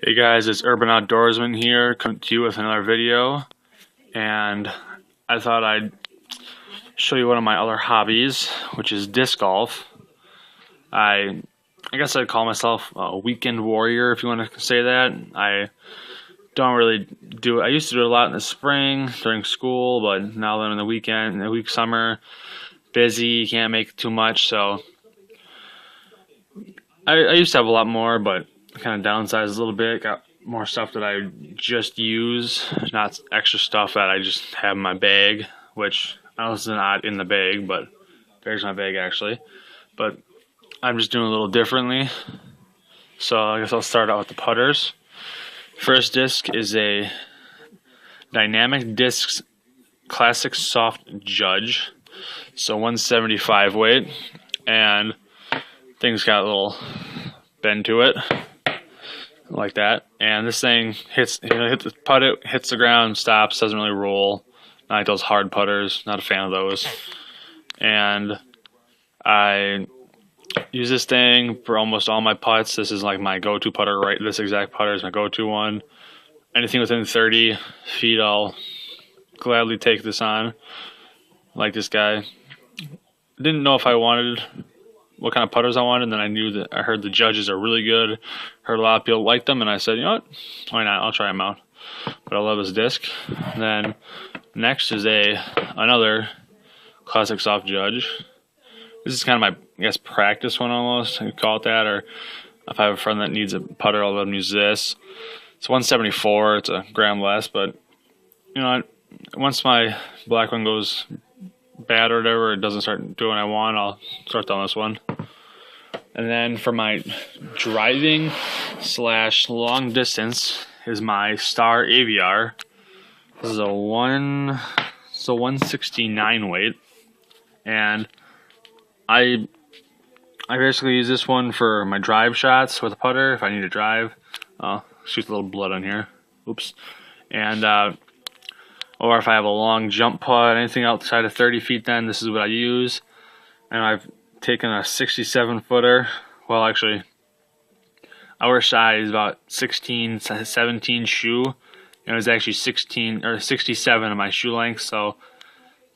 Hey guys, it's Urban Outdoorsman here, coming to you with another video, and I thought I'd show you one of my other hobbies, which is disc golf. I guess I'd call myself a weekend warrior, if you want to say that. I don't really do it. I used to do it a lot in the spring during school, but now that in the weekend, in the week summer, busy, can't make too much, so I used to have a lot more, but kind of downsized a little bit. Got more stuff that I just use, not extra stuff that I just have in my bag, which I know this is not in the bag, but there's my bag actually. But I'm just doing a little differently. So I guess I'll start out with the putters. First disc is a Dynamic Discs Classic Soft Judge. So 175 weight, and thing's got a little bend to it, like that. And this thing hits, hit the putt, it hits the ground, stops, doesn't really roll. Not like those hard putters. Not a fan of those. And I use this thing for almost all my putts. This is like my go-to putter. Right, this exact putter is my go-to one. Anything within 30 feet, I'll gladly take this on. Like this guy. Didn't know if I wanted what kind of putters I wanted, and then I knew that I heard the judges are really good. Heard a lot of people like them, and I said, you know what? Why not? I'll try them out. But I love this disc. And then next is another Classic Soft Judge. This is kind of my, I guess, practice one almost. I could call it that. Or if I have a friend that needs a putter, I'll let him use this. It's 174. It's a gram less, but you know, once my black one goes bad or whatever, it doesn't start doing what I want, I'll start on this one. And then for my driving / long distance is my Star Aviar. This is a 169 weight, and I basically use this one for my drive shots with a putter if I need to drive. Shoot a little blood on here. Oops. And or if I have a long jump putt, anything outside of 30 feet, then this is what I use. And I've taken a 67 footer. Well, actually, our size is about 16, 17 shoe. And it was actually 16 or 67 of my shoe length, so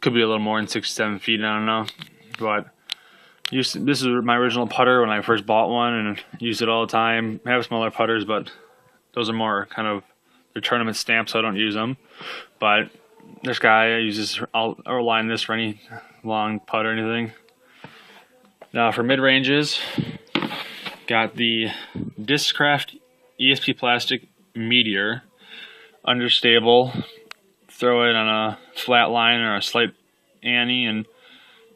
could be a little more than 67 feet. I don't know. But this is my original putter when I first bought one, and used it all the time. I have some other putters, but those are more kind of they're tournament stamps, so I don't use them. But this guy, I use this. I'll line this for any long putt or anything. Now for mid ranges, got the Discraft ESP Plastic Meteor, understable. Throw it on a flat line or a slight ante, and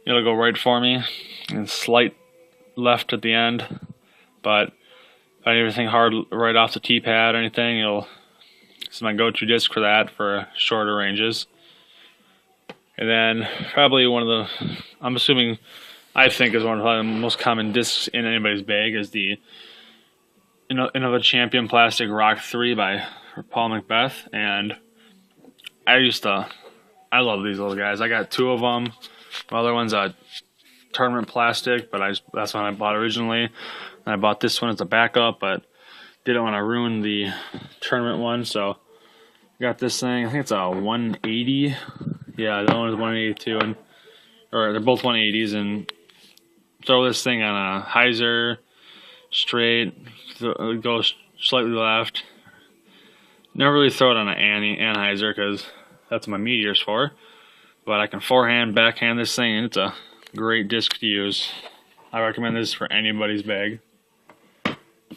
it'll go right for me. And slight left at the end, but if I need anything hard right off the tee pad or anything, this is my go-to disc for that, for shorter ranges. And then probably one of the, I'm assuming, I think is one of the most common discs in anybody's bag is the Innova Champion Plastic Rock 3 by Paul McBeth. And I love these little guys. I got two of them. My other one's a tournament plastic, but that's one I bought originally. And I bought this one as a backup, but didn't want to ruin the tournament one, so got this thing. I think it's a 180. Yeah, the other one is 182, or they're both 180s. And throw this thing on a hyzer, straight, go slightly left. Never really throw it on an anhyzer because that's what my Meteor's for. But I can forehand, backhand this thing, and it's a great disc to use. I recommend this for anybody's bag.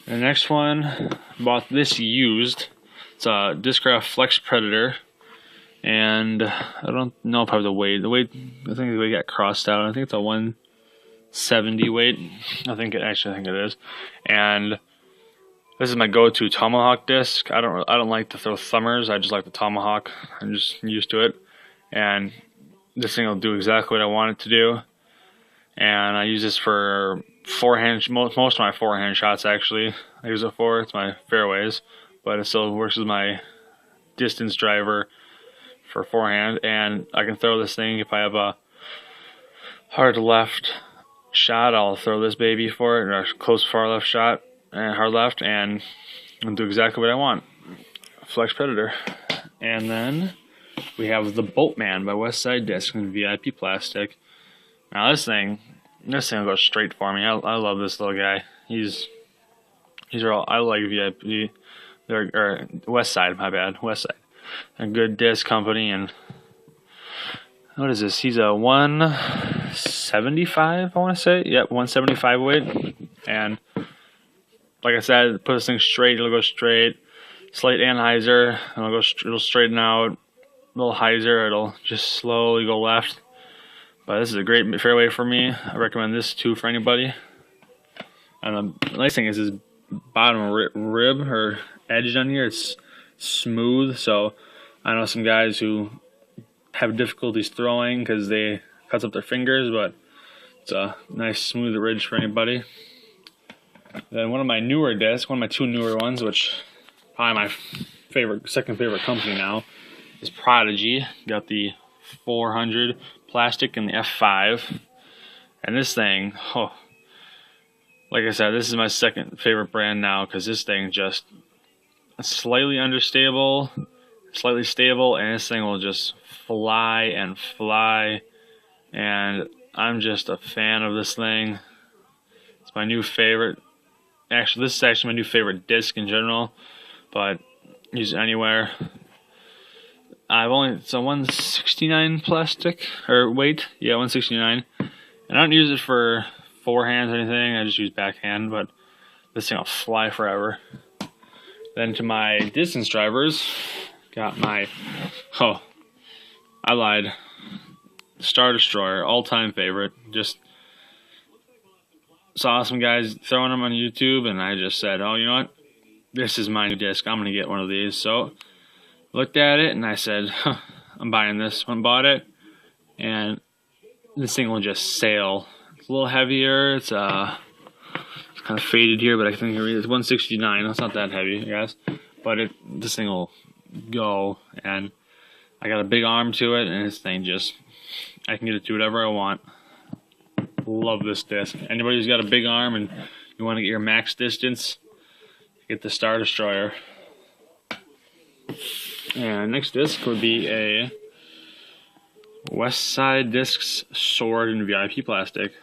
The next one, bought this used. It's a Discraft Flex Predator, and I don't know if I have the weight. I think the weight got crossed out. I think it's a 170 weight. I think it is. And this is my go-to Tomahawk disc. I don't like to throw thumbers. I just like the Tomahawk. I'm just used to it, and this thing will do exactly what I want it to do. And I use this for forehand, most of my forehand shots actually. I use it for, it's my fairways, but it still works as my distance driver for forehand. And I can throw this thing if I have a hard left shot, I'll throw this baby for it, or a close far left shot and hard left, and and do exactly what I want. Flex Predator. And then we have the Boatman by Westside Disc in VIP plastic. Now this thing will go straight for me. I love this little guy. I like VIP. Or Westside, my bad. Westside. A good disc company. And what is this? He's a 175, I want to say. Yep, 175 weight. And like I said, put this thing straight, it'll go straight. Slight anhyzer, it'll straighten out. Little hyzer, it'll just slowly go left. But this is a great fairway for me. I recommend this too for anybody. And the nice thing is this bottom rib or edge on here, it's smooth. So I know some guys who have difficulties throwing because they cuts up their fingers, but it's a nice smooth ridge for anybody. Then one of my newer discs, one of my two newer ones, which probably my second favorite company now, is Prodigy. Got the 400 plastic and the F5. And this thing, like I said, this is my second favorite brand now because this thing just slightly unstable, slightly stable, and this thing will just fly and fly. And I'm just a fan of this thing. It's my new favorite. Actually, this is actually my new favorite disc in general, but use it anywhere. It's a 169 plastic, or weight, yeah, 169. And I don't use it for forehands or anything, I just use backhand, but this thing will fly forever. Then to my distance drivers, got my, I lied, Star Destroyer, all-time favorite. Just saw some guys throwing them on YouTube, and I just said, oh, you know what? This is my new disc. I'm going to get one of these. So looked at it, and I said, I'm buying this. Went and bought it, and this thing will just sail. It's a little heavier. It's kind of faded here, but I think it's 169. It's not that heavy, I guess. But this thing will go, and I got a big arm to it, and this thing just, I can get it to whatever I want. Love this disc. Anybody who's got a big arm and you want to get your max distance, get the Star Destroyer. And next disc would be a Westside Discs Sword in VIP plastic.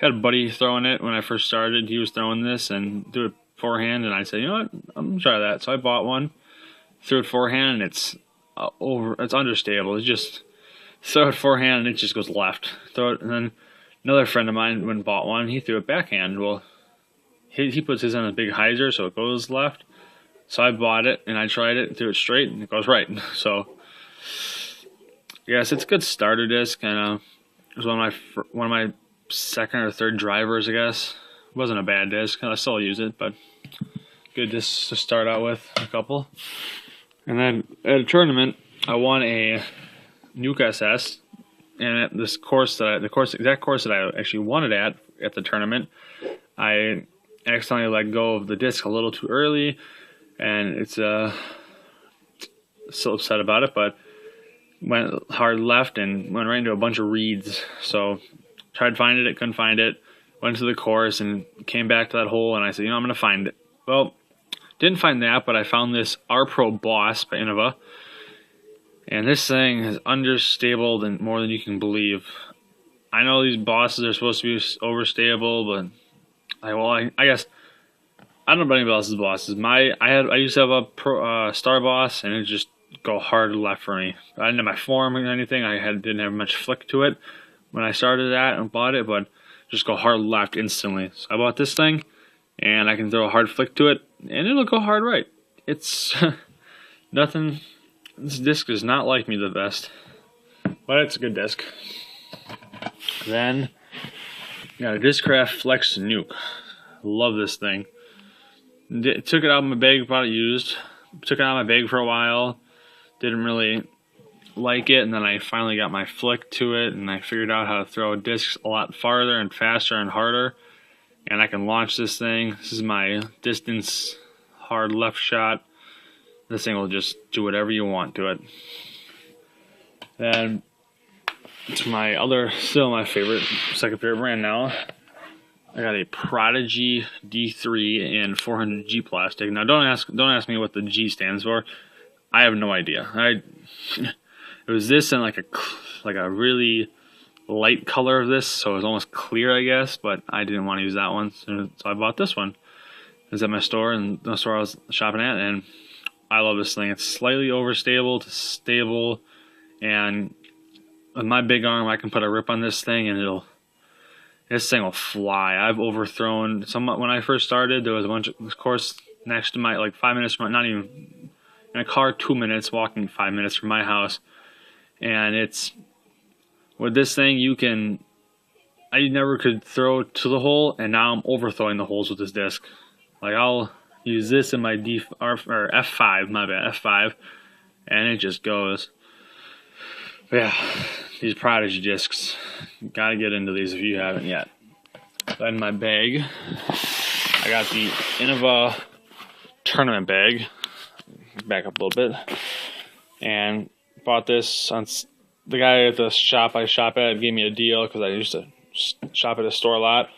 Had a buddy throwing it when I first started. He was throwing this and do it forehand, and I said, you know what, I'm gonna try that. So I bought one, threw it forehand, and it's understable. It's just throw it forehand and it just goes left. Throw it, and then another friend of mine went and bought one. He threw it backhand. Well, he puts his on a big hyzer, so it goes left. So I bought it, and I tried it, threw it straight, and it goes right. So, yes, it's a good starter disc, and it was one of my second or third drivers, I guess. It wasn't a bad disc. I still use it, but good disc to start out with, a couple. And then at a tournament, I won a Nuke SS, and at this course the exact course that I actually won it at the tournament, I accidentally let go of the disc a little too early, and it's still upset about it, but went hard left and went right into a bunch of reeds. So tried finding it, couldn't find it. Went to the course and came back to that hole, and I said, you know, I'm gonna find it. Well, didn't find that, but I found this R-Pro Boss by Innova. And this thing is understable more than you can believe. I know these bosses are supposed to be overstable, but I guess I don't know about anybody else's bosses. I used to have a Star Boss, and it just go hard left for me. I didn't have my form or anything. Didn't have much flick to it when I started that and bought it, but just go hard left instantly. So I bought this thing, and I can throw a hard flick to it, and it'll go hard right. It's nothing. This disc does not like me the best, but it's a good disc. Then got a Discraft Flex Nuke. Love this thing. Took it out of my bag, bought it used. Took it out of my bag for a while. Didn't really like it, and then I finally got my flick to it, and I figured out how to throw discs a lot farther and faster and harder. And I can launch this thing. This is my distance hard left shot. This thing will just do whatever you want to it. Then to my second favorite brand now, I got a Prodigy D3 in 400G plastic. Now don't ask me what the G stands for. I have no idea. It was this and like a really light color of this, so it was almost clear, I guess, but I didn't want to use that one, so I bought this one. It was at my store, and the store I was shopping at, and I love this thing. It's slightly overstable to stable, and with my big arm, I can put a rip on this thing, and this thing will fly. I've overthrown when I first started. There was a bunch of course next to my, like 5 minutes from, not even in a car, 2 minutes, walking 5 minutes from my house, and it's with this thing I never could throw to the hole, and now I'm overthrowing the holes with this disc. Like I'll use this in my F5, my bad, F5, and it just goes. But yeah, these Prodigy discs, gotta get into these if you haven't yet. So in my bag, I got the Innova tournament bag. Back up a little bit, and bought this on. The guy at the shop I shop at gave me a deal because I used to shop at a store a lot.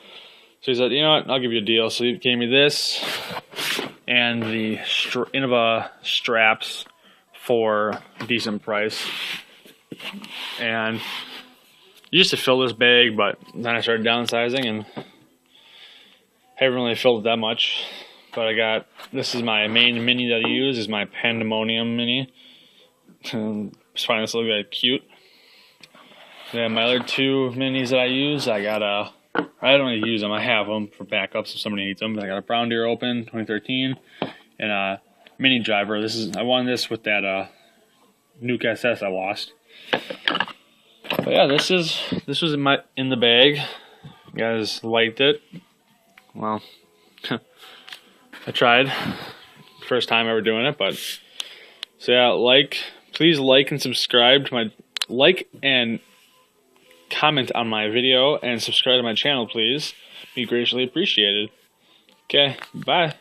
So he said, you know what, I'll give you a deal. So he gave me this and the Innova straps for a decent price. And I used to fill this bag, but then I started downsizing and haven't really filled it that much. But this is my main mini that I use, is my Pandemonium mini. Just find this a little bit cute. Then my other two minis that I use, I don't really use them. I have them for backups if somebody needs them. But I got a Brown Deere Open 2013 and a mini driver. I won this with that Nuke SS I lost. But yeah, this was in the bag. You guys liked it. Well, I tried. First time ever doing it, but so yeah, please like and subscribe to and comment on my video and subscribe to my channel, please. Be greatly appreciated. Okay, bye.